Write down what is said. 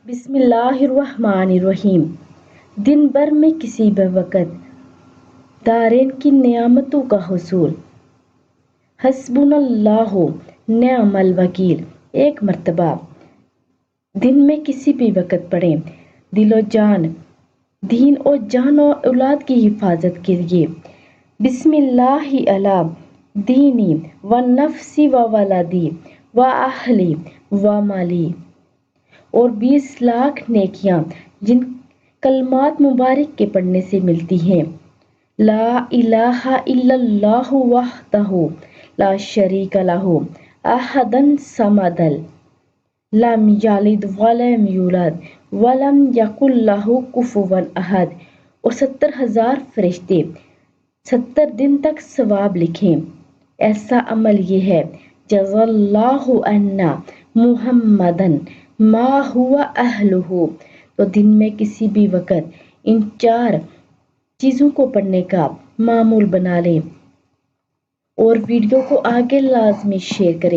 بسم اللہ الرحمن الرحیم۔ دن بھر میں کسی بھی وقت دارین کی نعمتوں کا حصول۔ حسبنا اللہ نعم الوکیل۔ ایک مرتبہ دن میں کسی بھی وقت پڑھیں، دل و جان، دین و جان و اولاد کی حفاظت کے لیے۔ بسم اللہ علی دینی و نفسی و ولدی و اہلی و مالی، اور 20 لاکھ نیکیاں جن کلمات مبارک کے پڑھنے سے ملتی ہیں۔ لا الہ الا اللہ وحدہ لا شریک لہ احد الصمد لم یلد ولم یولد ولم یکن لہ کفوا احد، اور 70,000 فرشتے 70 دن تک ثواب لکھیں۔ ایسا عمل یہ ہے، جزا اللہ عنا محمدا ما هو اہلہ۔ تو دن میں کسی بھی وقت ان 4 چیزوں کو پڑھنے کا معمول بنا لیں، اور ویڈیو کو آگے لازمی شیئر کریں۔